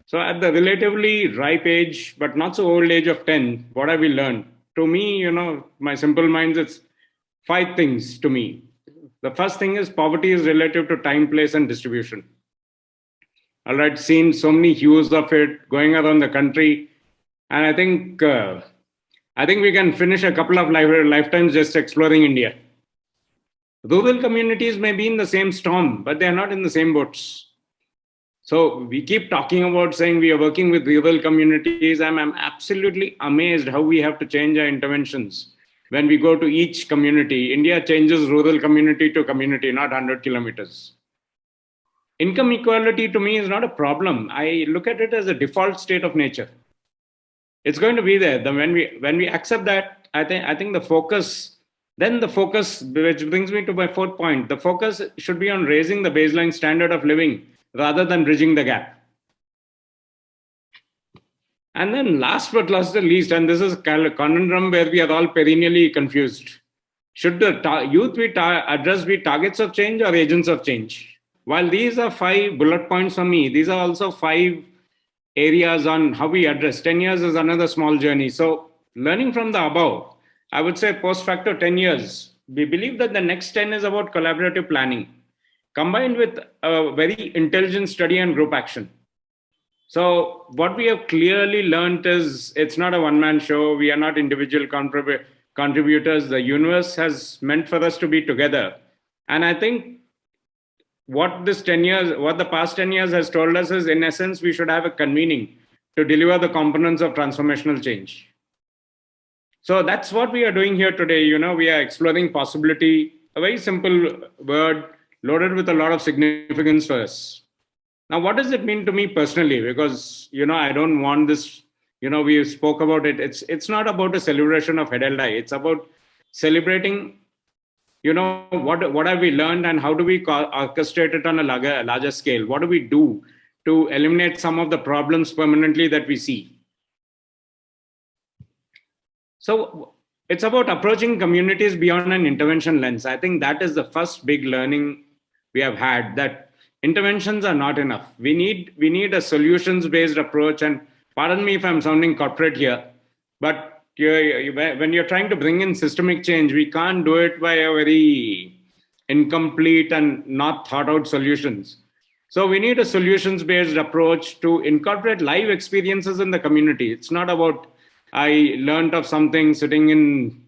So at the relatively ripe age, but not so old age of 10, what have we learned? To me, my simple mind, it's five things to me. The first thing is poverty is relative to time, place, and distribution. All right, seen so many hues of it going around the country, and I think we can finish a couple of lifetimes just exploring India. Rural communities may be in the same storm, but they are not in the same boats. So we keep talking about saying we are working with rural communities. I'm absolutely amazed how we have to change our interventions when we go to each community. India changes rural community to community, not 100 kilometers. Income equality to me is not a problem. I look at it as a default state of nature. It's going to be there. When we accept that, I think the focus, which brings me to my fourth point, the focus should be on raising the baseline standard of living rather than bridging the gap. And then last but not the least, and this is a conundrum where we are all perennially confused. Should the youth address be targets of change or agents of change? While these are five bullet points for me, these are also five areas on how we address. 10 years is another small journey. So learning from the above, I would say post facto 10 years, we believe that the next 10 is about collaborative planning combined with a very intelligent study and group action. So what we have clearly learned is it's not a one-man show. We are not individual contributors. The universe has meant for us to be together. And I think what the past 10 years has told us is, in essence, we should have a convening to deliver the components of transformational change. So that's what we are doing here today. We are exploring possibility, a very simple word loaded with a lot of significance for us. Now, what does it mean to me personally? Because, I don't want this, we spoke about it. It's not about a celebration of head held high. It's about celebrating, what have we learned and how do we orchestrate it on a larger scale? What do we do to eliminate some of the problems permanently that we see? So it's about approaching communities beyond an intervention lens. I think that is the first big learning we have had, that interventions are not enough. We need a solutions based approach. And pardon me if I'm sounding corporate here, but when you're trying to bring in systemic change, we can't do it by a very incomplete and not thought out solutions. So we need a solutions based approach to incorporate live experiences in the community. It's not about I learned of something sitting in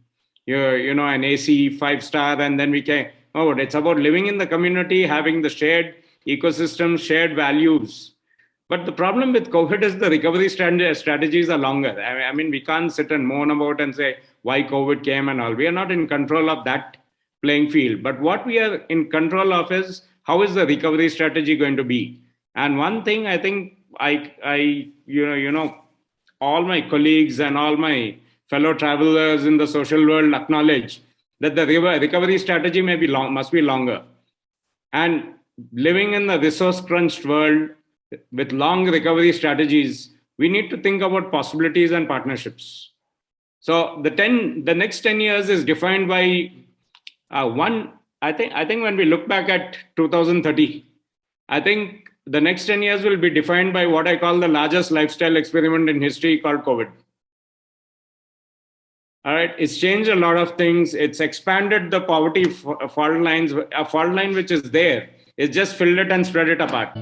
an AC 5-star and then we can. Oh, it's about living in the community, having the shared ecosystem, shared values. But the problem with COVID is the recovery strategies are longer. I mean, we can't sit and moan about and say why COVID came and all. We are not in control of that playing field. But what we are in control of is how is the recovery strategy going to be? And one thing I think all my colleagues and all my fellow travelers in the social world acknowledge that the recovery strategy must be longer. And living in the resource crunched world with long recovery strategies, we need to think about possibilities and partnerships. So the next 10 years is defined by one. I think when we look back at 2030, I think the next 10 years will be defined by what I call the largest lifestyle experiment in history called COVID. All right, it's changed a lot of things. It's expanded the poverty fault lines. A fault line which is there, it's just filled it and spread it apart.